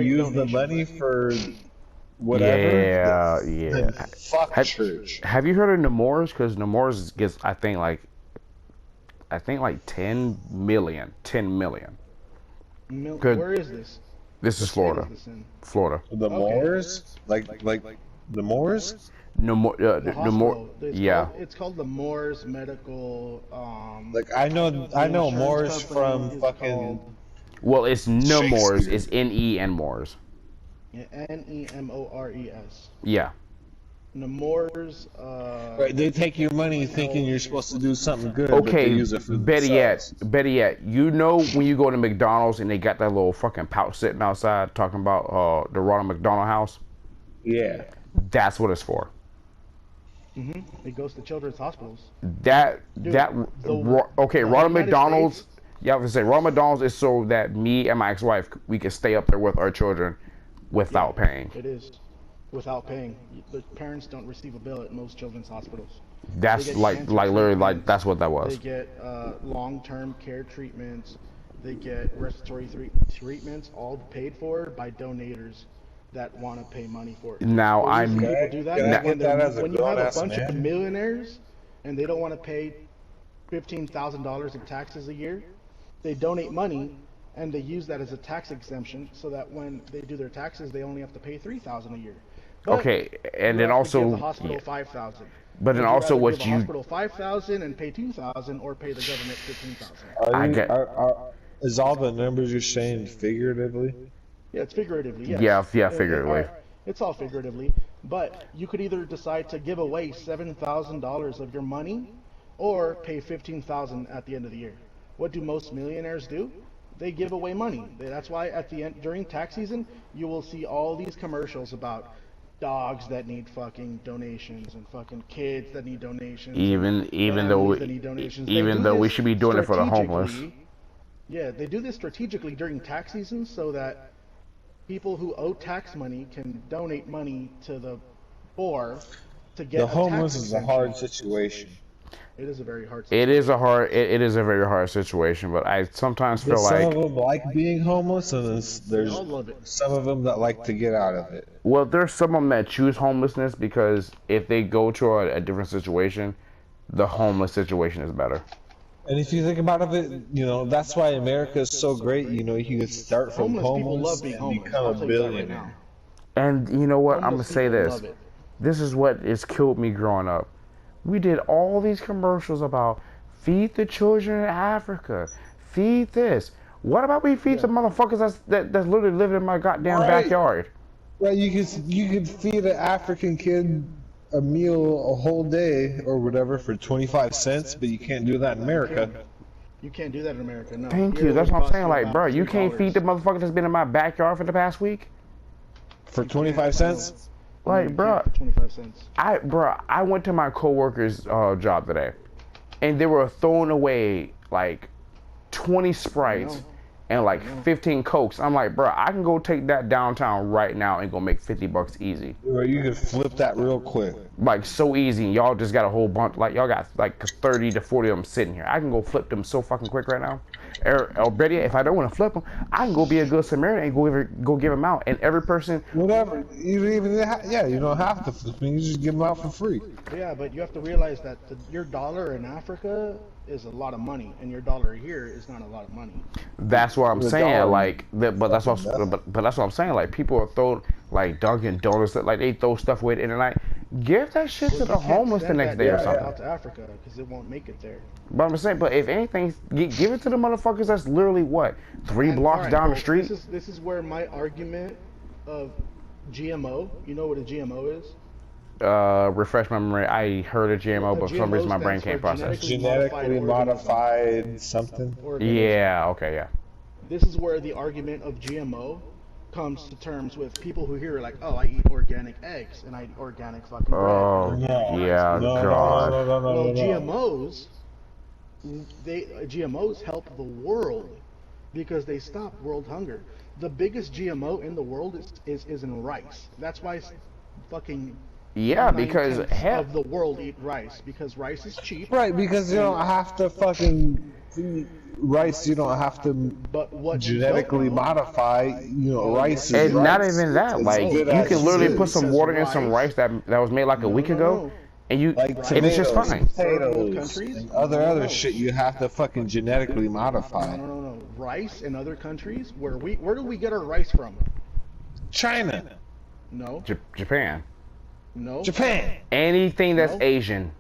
use the money for whatever. Yeah, Then yeah. fuck church. Have you heard of Nemours? Because Nemours gets, I think like 10 million. 10 million. Good. Where is this? This is What state Florida. is this in? Florida. The Moors, like the Moors. No more. The No hospital. more. Yeah. It's called the Moores Medical. Like I know insurance Moors company from is fucking. called- Well, it's Nemours. Shakespeare. It's N-E-N Moors. Yeah, Nemores. Yeah. Nemours. Right, they take your money thinking you're supposed to do something good, but they Okay. use it for Better themselves. yet. You know when you go to McDonald's and they got that little fucking pouch sitting outside talking about the Ronald McDonald House. Yeah. That's what it's for. It goes to children's hospitals. Okay, the Ronald United McDonald's. States- Yeah, I was gonna say Ronald McDonald's is so that me and my ex-wife we can stay up there with our children without paying. It is. Without paying. The parents don't receive a bill at most children's hospitals. That's They get like cancer literally like treatments. that's what that They was. get long-term care treatments. They get respiratory treatments, all paid for by donators that want to pay money for it. Now The I'm reason people do that Can I is get that as a when you have a grown-ass bunch of man? millionaires and they don't want to pay $15,000 in taxes a year, they donate money and they use that as a tax exemption so that when they do their taxes, they only have to pay $3,000 a year. But okay, and you then have to give also the hospital yeah. $5,000. But then Would you also rather what give the you hospital $5,000 and pay $2,000 or pay the government $15,000? I get- Is all the numbers you're saying figuratively? Yeah, it's figuratively. Yes. Yeah, figuratively. It's all figuratively, but you could either decide to give away $7,000 of your money, or pay $15,000 at the end of the year. What do most millionaires do? They give away money. That's why at the end during tax season, you will see all these commercials about dogs that need fucking donations and fucking kids that need donations. even families that need donations. They even do though we this should be doing it for the homeless. strategically. Yeah, they do this strategically during tax season so that people who owe tax money can donate money to the poor to get The a homeless tax is a exemption. hard situation. It is a very hard It is a hard. It is a very hard situation, but I sometimes feel Some like of them like being homeless, and then there's all love it. some of them that like to get out of it. well, there's some of them that choose homelessness because if they go to a different situation, the homeless situation is better. And if you think about it, you know, that's why America is so great. You know, you can start from Homeless people homeless love being and homeless. become I'll a tell you that right billionaire. now. And you know what? I'm gonna Homeless say people this. love it. This is what has killed me growing up. We did all these commercials about feed the children in Africa, feed this. What about we feed the motherfuckers that's literally living in my goddamn Right. backyard? Well, you could feed an African kid a meal a whole day or whatever for 25 cents, but you can't do that in America. You can't do that in America. No. Thank Here you. That's it what I'm costs saying. you Like, about bro, you can't feed the $3. motherfucker that's been in my backyard for the past week. For 25 cents? Like, bro, 25 cents. I went to my coworker's job today, and they were throwing away like 20 Sprites and like 15 Cokes. I'm like, bro, I can go take that downtown right now and go make $50 easy. Or you could flip that real quick. Like, so easy. Y'all just got a whole bunch. Like, y'all got like 30 to 40 of them sitting here. I can go flip them so fucking quick right now. Or better yet, if I don't want to flip them, I can go be a good Samaritan and go give them out. And every person, Whatever. You don't even you don't have to flip them. You just give them out for free. Yeah, but you have to realize that your dollar in Africa is a lot of money, and your dollar here is not a lot of money. that's what I'm The saying. dollar- Like, but that's what, but that's what I'm saying. Like, people are throwing like Dunkin' Donuts, like they throw stuff away at the end of the night. Give that shit to the You can't homeless the send next that day or data something. out to Africa because it won't make it there. But I'm saying, but if anything, give it to the motherfuckers that's literally what 3 And, blocks alright, down well, the street. This is where my argument of GMO. You know what a GMO is? Refresh my memory. I heard a GMO, but for some reason my brain can't process. Genetically modified something. organism. Yeah. Okay. Yeah. This is where the argument of GMO comes to terms with people who hear like, oh, I eat organic eggs and I eat organic fucking bread. Oh, No. yeah, No, God. no. Well, GMOs help the world because they stop world hunger. The biggest GMO in the world is in rice. That's why fucking Yeah, because 9/10 hell, of the world eat rice because rice is cheap. Right, because you don't have to fucking rice you don't have to But what genetically you don't know, modify. You know, rice is And not rice. even that, It's like good you as can it literally put is. some Because water in some rice that was made like a week ago, and you Like and it's just tomatoes, fine. potatoes, countries? and other No. other shit you have to fucking genetically modify. No. Rice in other countries, where do we get our rice from? China, No, Japan, no. Japan. anything that's No. Asian.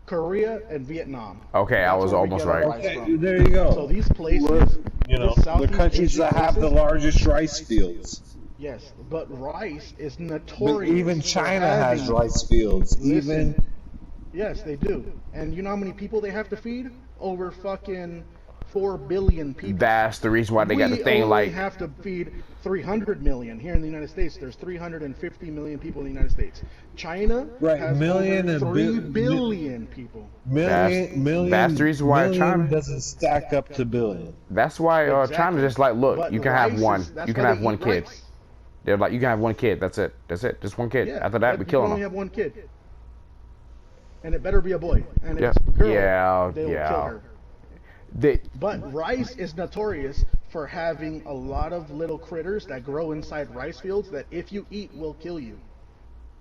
Korea and Vietnam. Okay, I That's was where we almost get our right. rice Okay, from. there you go. So these places, You know, this the Southeast countries Asian that have the places- largest rice fields. Yes, but rice is But notorious. even for China having- has rice fields. Listen, Even yes, they do. And you know how many people they have to feed? Over fucking 4 billion people. That's the reason why they got the We thing only like. have to feed 300 million here in the United States. There's 350 million people in the United States. China Right, has million over and 3 bil- billion people. million. That's the reason why million China- doesn't stack up to billion. That's why China Exactly. just like, look, But you can have rice one. is- that's You can why have they one eat kid. rice. They're like, you can have one kid. That's it. That's it. Just one kid. Yeah, After that, we you killing can only them. have one kid. And it better be a boy. And if Yeah. it's a girl, Yeah, they will yeah. kill her. They, But rice is notorious for having a lot of little critters that grow inside rice fields that if you eat will kill you.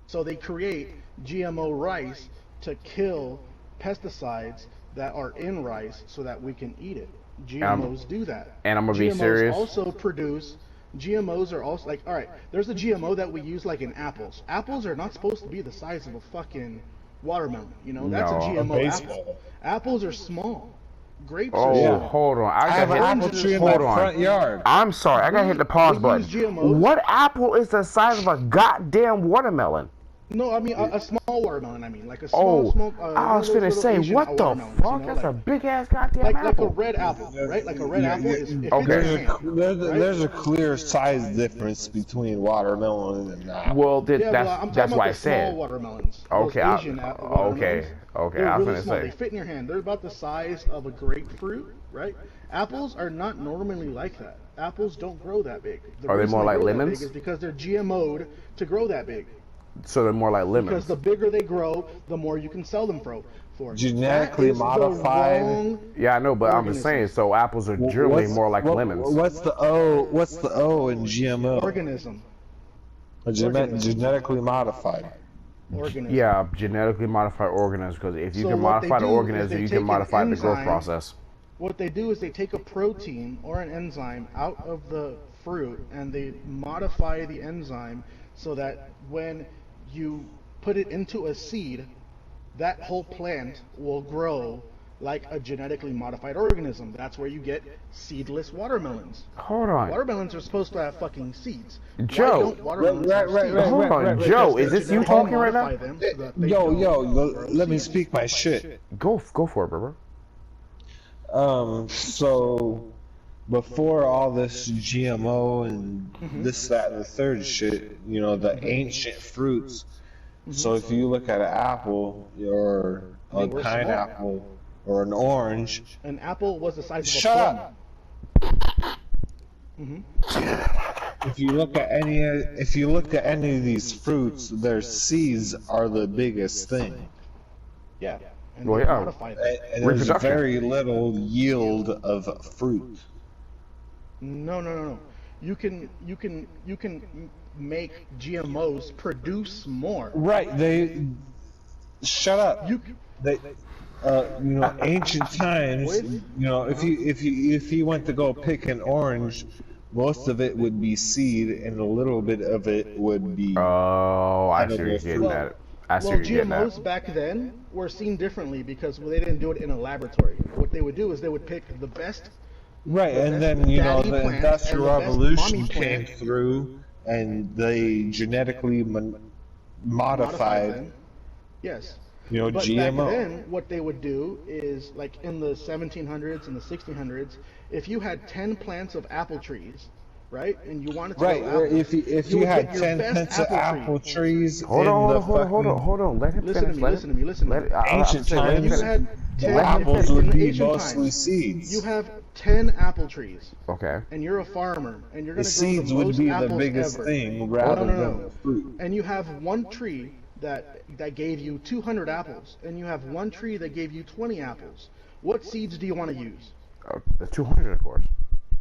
So they create GMO rice to kill pesticides that are in rice so that we can eat it. GMOs do that. and I'm gonna be GMOs serious. also produce. GMOs are also like, all right, there's a GMO that we use like in apples. Apples are not supposed to be the size of a fucking watermelon. You know, that's No. a GMO A apple. baseball. Apples are small. Grapes Oh, are Yeah. small. hold on. I have an got apple hit. tree in my Hold on. front yard. I'm sorry. I gotta hit the pause we button. use GMOs. What apple is the size of a goddamn watermelon? No, I mean a small watermelon. I mean like a small, Oh, small. I was finna say, Asian what the watermelons, fuck? you know, That's a like, big ass goddamn like apple. a red apple, right? Like a red Yeah, apple yeah. is if Okay. it's your hand, right? There's a clear size difference between watermelon and apple. Well, Yeah, that's well, I'm talking that's about why I the small said. watermelons. Okay, Those Asian watermelons. okay. They're I was really gonna small. They say. fit in your hand. They're about the size of a grapefruit, right? Apples are not normally like that. Apples don't grow that big. The Are they reason more like grow that lemons? big is because they're GMO'd to grow that big. So they're more like Because lemons. the bigger they grow, the more you can sell them for. Genetically That is the modified. wrong Yeah, I know, but I'm just saying. So apples are generally more like lemons. What's the O? What's the O in GMO? organism. Genetically modified. Organism. Yeah, genetically modified organisms. Because if you So can what they modify the do is organism, they you take can an modify the growth enzyme- process. What they do is they take a protein or an enzyme out of the fruit and they modify the enzyme so that when you put it into a seed, that whole plant will grow like a genetically modified organism. That's where you get seedless watermelons. Hold on. Watermelons are supposed to have fucking seeds. Joe. Why don't watermelons have seeds? Hold on, Joe. Is this you Genetically talking right now? modify them so that they Yo, don't grow let me seeds. speak my shit. Go for it, bro. So before all this GMO and this, that, and the third shit, you know, the ancient fruits. So if you look at an apple or a were pineapple or an orange, An apple was the size of a shut plum. up. If you look at any of these fruits, their seeds are the biggest thing. Yeah. And Well, they yeah. modify them. And there's Reproduction. very little yield of fruit. No. You can make GMOs produce more. Right? They shut up. You They, ancient times. You know, if you went to go pick an orange, most of it would be seed, and a little bit of it would be. Oh, I see what you're Edible getting fruit. at. I see well, what you're getting GMOs at. back then were seen differently because they didn't do it in a laboratory. What they would do is they would pick the best. Right, the and best then you know daddy the plant Industrial and the best Revolution mommy came plant. through, and they genetically modified. Them. Yes. You know, But GMO. back then, what they would do is, like in the 1700s and the 1600s, if you had 10 plants of apple trees, right, and you wanted to Right, grow apples, if you you would had get your 10 best plants of apple tree. trees Hold in on, the hold fucking on. Let him Listen to finish. me, Let listen him- to me, listen to let- me. I- I- ancient say, let him You times, finish. had the 10 apples in would the be ancient mostly times, seeds. You have 10 apple trees, Okay. and you're a farmer, and you're The going to grow seeds the would most be the apples biggest ever. thing rather No. than the fruit. And you have one tree that gave you 200 apples, and you have one tree that gave you 20 apples. What seeds do you want to use? The 200, of course.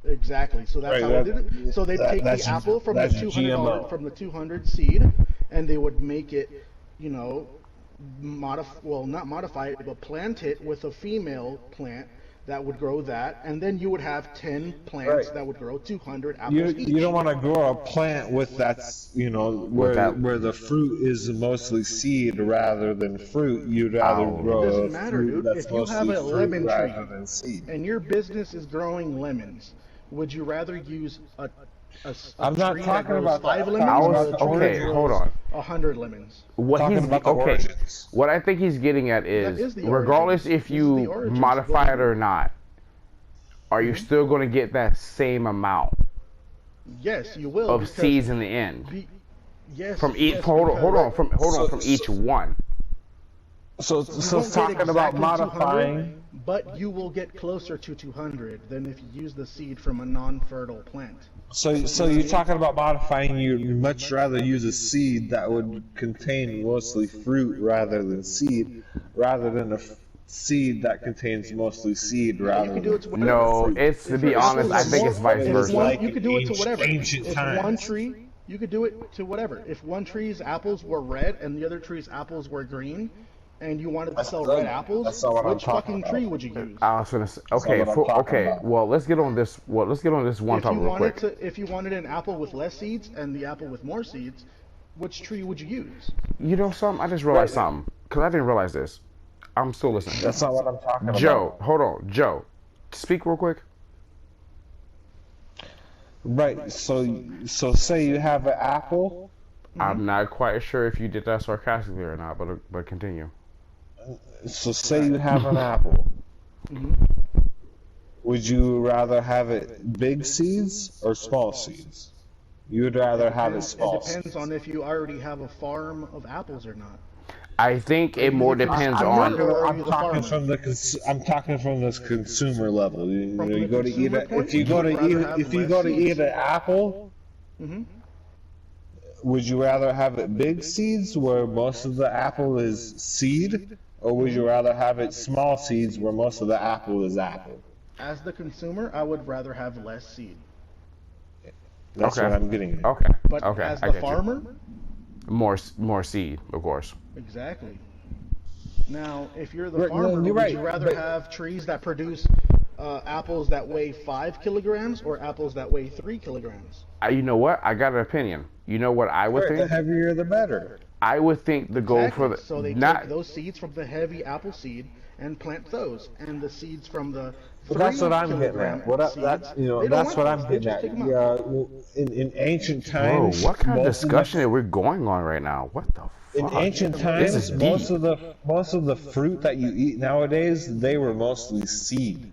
Exactly. So that's Right, how that- they did it. So they take that's- the apple from the that's $200 GMO. from the 200 seed, and they would make it, you know, not modify it, but plant it with a female plant that would grow that, and then you would have 10 plants Right. that would grow 200 apples each. You don't want to grow a plant with that, you know, where that- the fruit is mostly seed rather than fruit. You'd rather Oh. grow It doesn't a matter, fruit dude. that's If you have mostly a fruit lemon rather tree than seed. and your business is growing lemons, would you rather use a I'm not tree that talking grows about 5 that. lemons I or was- a tree okay, that grows hold on. 100 lemons? What Talking he's about the okay. origins. What I think he's getting at is, is the regardless origins. if This is the you origins. modify it Go or not, are you still going to get that same amount Yes, you will. of because seeds in the end yes, from each? yes, Hold on, because from each one. So you won't get talking about exactly modifying. 200, but you will get closer to 200 than if you use the seed from a non-fertile plant. So you're talking about modifying. You'd much rather use a seed that would contain mostly fruit rather than seed, rather than a seed that contains mostly seed You rather can do it to than. whatever. No, it's to If be your honest, I apples think are it's more- vice if versa. one- Like you could do it to whatever. ancient If one times. tree, you could do it to whatever. If one tree's apples were red and the other tree's apples were green, and you wanted to sell not- red apples, that's not what I'm which talking fucking about. tree would you use? I was gonna say, not what I'm talking okay. about. Well, let's get on this. Well, let's get on this one If you topic real wanted quick. if you wanted an apple with less seeds and the apple with more seeds, which tree would you use? You know something? I just realized something because I didn't realize this. I'm still listening. That's not what I'm talking about. Joe, hold on, Joe. Speak real quick. Right. So say you have an apple. I'm not quite sure if you did that sarcastically or not, but continue. So say you have an apple. Would you rather have it big seeds or small seeds? You'd rather have it small. It depends on if you already have a farm of apples or not. I think it more depends I'm on. not- Or are I'm you the talking farmer? from the I'm talking from this consumer level. You From know, you the go to eat consumer a, point, if you would go you to rather eat have if you less go to seeds? eat an apple, Mm-hmm. would you rather have it big seeds where most of the apple is seed, or would you rather have it small seeds where most of the apple is apple? As the consumer, I would rather have less seed. That's Okay. what I'm getting at. Okay. But okay. as I the get you. farmer, More seed, of course. exactly. Now, if you're the Right, no, farmer, you're would right, you rather but- have trees that produce apples that weigh 5 kilograms or apples that weigh 3 kilograms? You know what? I got an opinion. You know what I would Right, the think? heavier the better. I would think the goal for the So they not. take those seeds from the heavy apple seed and plant those, and the seeds from the But that's what I'm getting 3 at. What I, seeds, that's they don't that's want what those. I'm They getting just at. take 'em out. Yeah, well, in ancient Bro, times, what kind of most discussion are we going on right now? What the In fuck? ancient This times, is most deep. of the fruit that you eat nowadays, they were mostly seed.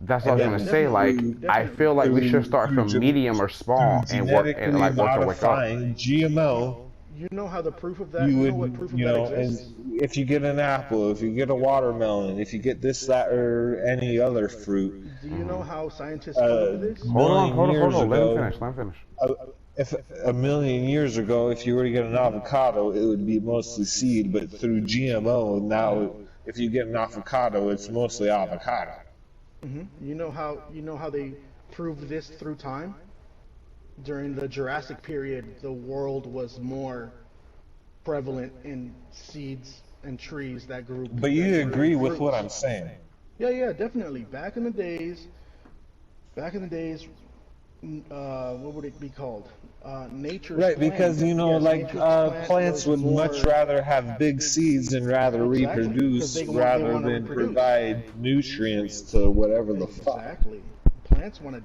That's what I was and gonna then say. Like, definitely- I feel like we should start from through medium or small and work and like work our way up. modifying GMO. You know how the proof of that? You You know what would, proof of you that know, exists? and if you get an apple, if you get a watermelon, if you get this, that, or any other fruit, Do you know how scientists prove this? Hold on, hold on, years hold on. Let ago, me finish. Let me finish. if a million years ago, if you were to get an avocado, it would be mostly seed, but through GMO, now if you get an avocado, it's mostly avocado. You know how they proved this through time? During the Jurassic period, the world was more prevalent in seeds and trees that grew. But you that grew agree with fruits. what I'm saying. Yeah, definitely. Back in the days, what would it be called? Nature's Right, plant. because you know, Yes, like nature's plant plants was would much more- rather have big seeds and rather Exactly, reproduce 'cause they rather wanna than reproduce. provide nutrients to whatever the fuck. Exactly. Plants want to do.